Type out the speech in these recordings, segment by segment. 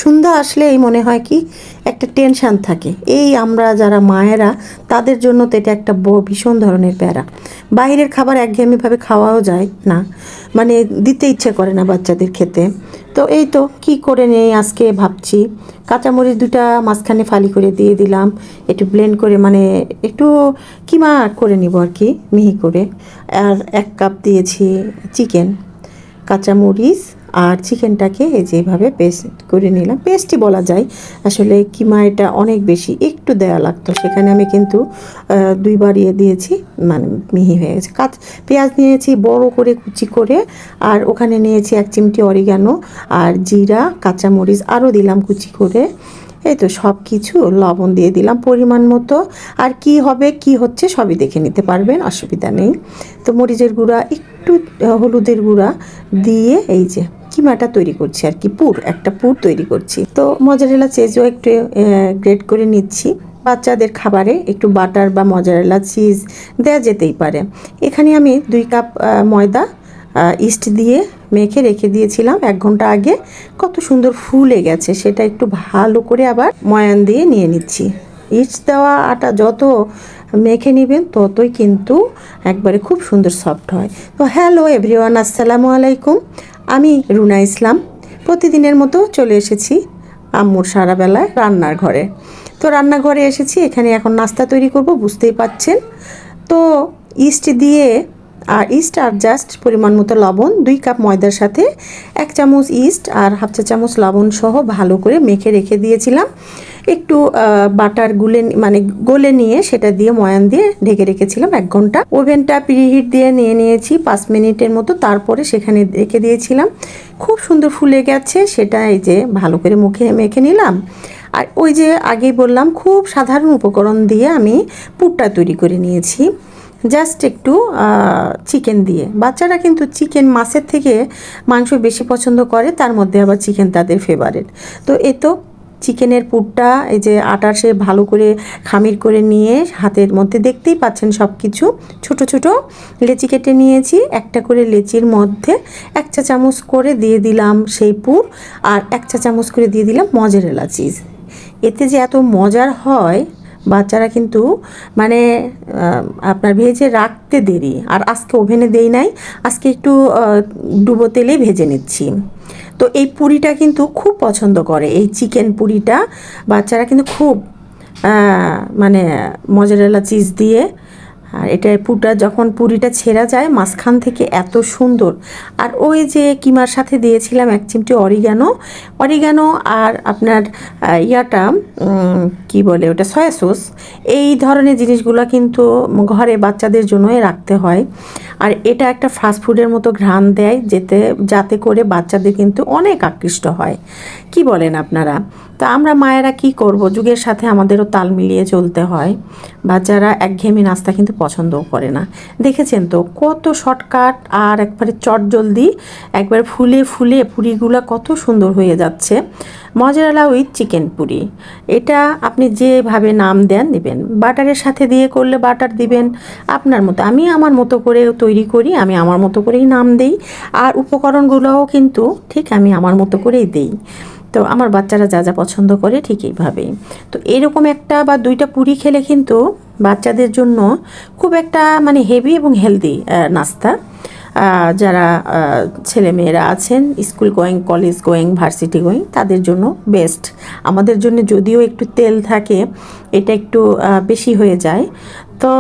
সন্ধ্যা আসলেই মনে হয় কি একটা টেনশান থাকে। এই আমরা যারা মায়েরা তাদের জন্য তো এটা একটা ভীষণ ধরনের প্যারা। বাইরের খাবার একঘেয়েমিভাবে খাওয়াও যায় না, মানে দিতে ইচ্ছে করে না বাচ্চাদের খেতে। তো এই তো কি করে নেই আজকে ভাবছি, কাঁচামরিচ দুটা মাঝখানে ফালি করে দিয়ে দিলাম, একটু ব্লেন্ড করে মানে একটু কিমা করে নিব আর কি, মিহি করে। আর 1 কাপ দিয়েছি চিকেন, কাঁচামরিচ আর চিকেনটাকে এই যেভাবে পেস্ট করে নিলাম। পেস্টই বলা যায়, আসলে কিমা এটা অনেক বেশি একটু দেওয়া লাগতো, সেখানে আমি কিন্তু 2বার দিয়েছি, মানে মিহি হয়ে গেছে। পেঁয়াজ নিয়েছি বড় করে কুচি করে, আর ওখানে নিয়েছি 1 চিমটি অরিগানো আর জিরা, কাঁচামরিচ আরও দিলাম কুচি করে। এই তো সব কিছু লবণ দিয়ে দিলাম পরিমাণ মতো। আর কি হবে কি হচ্ছে সবই দেখে নিতে পারবেন, অসুবিধা নেই। তো মরিচের গুঁড়া একটু, হলুদের গুঁড়া দিয়ে এই যে কিমাটা তৈরি করছি আর কি, একটা পুর তৈরি করছি। তো মজারেলা চিজও একটু গ্রেট করে নিচ্ছি। বাচ্চাদের খাবারে একটু বাটার বা মজারেলা চিজ দেওয়া যেতেই পারে। এখানে আমি 2 কাপ ময়দা ইস্ট দিয়ে মেখে রেখে দিয়েছিলাম 1 ঘন্টা আগে। কত সুন্দর ফুলে গেছে, সেটা একটু ভালো করে আবার ময়ান দিয়ে নিয়ে নিচ্ছি। ইস্ট দেওয়া আটা যত মেখে নেবেন ততই কিন্তু একবারে খুব সুন্দর সফট হয়। তো হ্যালো এভরিওয়ান, আসসালামু আলাইকুম। আমি রুনা ইসলাম প্রতিদিনের মতো চলে এসেছি আম্মুর সারাবেলায় রান্নার ঘরে। তো রান্নাঘরে এসেছি, এখানে এখন নাস্তা তৈরি করব, বুঝতেই পাচ্ছেন। তো ইস্ট দিয়ে ইস্ট আর জাস্ট পরিমাণ মতো লবণ, 2 কাপ ময়দার সাথে 1 চামচ ইস্ট আর হাফ চা চামচ লবণ সহ ভালো করে মেখে রেখে দিয়েছিলাম। একটু বাটার গলে নিয়ে সেটা দিয়ে ময়ান দিয়ে ঢেকে রেখেছিলাম 1 ঘন্টা। ওভেনটা প্রিহিট দিয়ে নিয়েছি 5 মিনিটের মতো, তারপরে সেখানে রেখে দিয়েছিলাম। খুব সুন্দর ফুলে গেছে, সেটা এই যে ভালো করে মেখে নিলাম। আর ওই যে আগেই বললাম, খুব সাধারণ উপকরণ দিয়ে আমি পুরটা তৈরি করে নিয়েছি, জাস্ট একটু চিকেন দিয়ে। বাচ্চারা কিন্তু চিকেন মাছের থেকে মাংস বেশি পছন্দ করে, তার মধ্যে আবার চিকেন তাদের ফেভারিট। তো এ তো চিকেনের পুরটা এই যে আটার সে ভালো করে খামির করে নিয়ে হাতের মধ্যে দেখতেই পাচ্ছেন সব কিছু ছোট ছোট লেচি কেটে নিয়েছি। একটা করে লেচির মধ্যে 1 চা চামচ করে দিয়ে দিলাম সেই পুর, আর 1 চা চামচ করে দিয়ে দিলাম মজারেলা চিজ। এতে যে এত মজার হয়, বাচ্চারা কিন্তু মানে আপনার ভেজে রাখতে দেরি। আর আজকে ওভেনে দেই নাই, আজকে একটু ডুবো তেলে ভেজে নিচ্ছি। তো এই পুরিটা কিন্তু খুব পছন্দ করে, এই চিকেন পুরিটা বাচ্চারা কিন্তু খুব মানে মজারেলা চিজ দিয়ে। আর এটা যখন পুরিটা ছেঁড়া যায় মাঝখান থেকে এত সুন্দর। আর ওই যে কিমার সাথে দিয়েছিলাম 1 চিমটি অরিগানো আর আপনার কি বলে ওটা, সয়া সস। এই ধরনের জিনিসগুলো কিন্তু ঘরে বাচ্চাদের জন্যই রাখতে হয়। আর এটা একটা ফাস্টফুডের মতো ঘ্রাণ দেয়, যাতে করে বাচ্চাদের কিন্তু অনেক আকৃষ্ট হয়। কি বলেন আপনারা? তো আমরা মায়েরা কি করব, যুগের সাথে আমাদেরও তাল মিলিয়ে চলতে হয়। বাচ্চারা একঘেয়েমি নাস্তা কিন্তু পছন্দও করে না। দেখেছেন তো কত শর্টকাট আর একবারে চটজলদি, একবার ফুলে ফুলে পুরিগুলো কত সুন্দর হয়ে যাচ্ছে। মজারেলা উইথ চিকেন পুরি, এটা আপনি যেভাবে নাম দিবেন। বাটারের সাথে দিয়ে করলে বাটার দিবেন আপনার মতো। আমি আমার মতো করে তৈরি করি, আমি আমার মতো করেই নাম দেই। আর উপকরণগুলোও কিন্তু ঠিক আমি আমার মতো করেই দেই। তো আমার বাচ্চারা যা যা পছন্দ করে ঠিক এইভাবেই। তো এরকম 1 বা 2টা পুরি খেলে কিন্তু বাচ্চাদের জন্য খুব একটা মানে হেভি এবং হেলদি নাস্তা। যারা ছেলেমেয়েরা আছেন school going, college going, varsity going, তাদের জন্য বেস্ট। আমাদের জন্য যদিও একটু তেল থাকে, এটা একটু বেশি হয়ে যায়। তো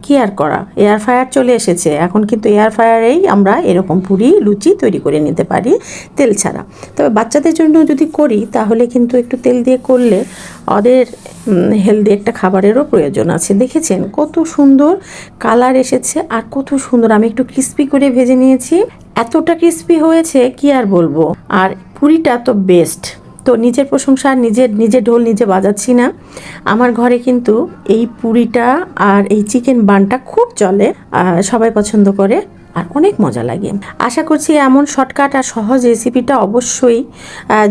কি আর করা, এয়ার ফ্রায়ার চলে এসেছে এখন, কিন্তু এয়ার ফ্রায়ারেই আমরা এরকম পুরি লুচি তৈরি করে নিতে পারি তেল ছাড়া। তবে বাচ্চাদের জন্য যদি করি তাহলে কিন্তু একটু তেল দিয়ে করলে ওদের হেলদি একটা খাবারেরও প্রয়োজন আছে। দেখেছেন কত সুন্দর কালার এসেছে, আর কত সুন্দর আমি একটু ক্রিস্পি করে ভেজে নিয়েছি। এতটা ক্রিস্পি হয়েছে কি আর বলবো। আর পুরিটা তো বেস্ট। তো নিজের প্রশংসা নিজে ঢোল নিজে বাজাচ্ছি না। আমার ঘরে কিন্তু এই পুরিটা আর এই চিকেন বানটা খুব চলে, সবাই পছন্দ করে। আর অনেক মজা লাগে। আশা করছি এমন শর্টকাট আর সহজ রেসিপিটা অবশ্যই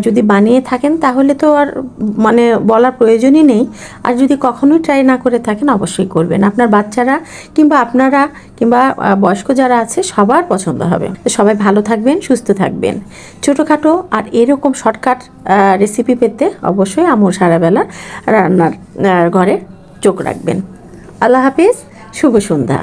যদি বানিয়ে থাকেন তাহলে তো আর মানে বলার প্রয়োজনই নেই। আর যদি কখনোই ট্রাই না করে থাকেন অবশ্যই করবেন, আপনার বাচ্চারা কিংবা আপনারা কিংবা বয়স্ক যারা আছে সবার পছন্দ হবে। সবাই ভালো থাকবেন, সুস্থ থাকবেন। ছোটোখাটো আর এরকম শর্টকাট রেসিপি পেতে অবশ্যই আমুর সারাবেলা রান্নার ঘরে চোখ রাখবেন। আল্লাহ হাফিজ, শুভ সন্ধ্যা।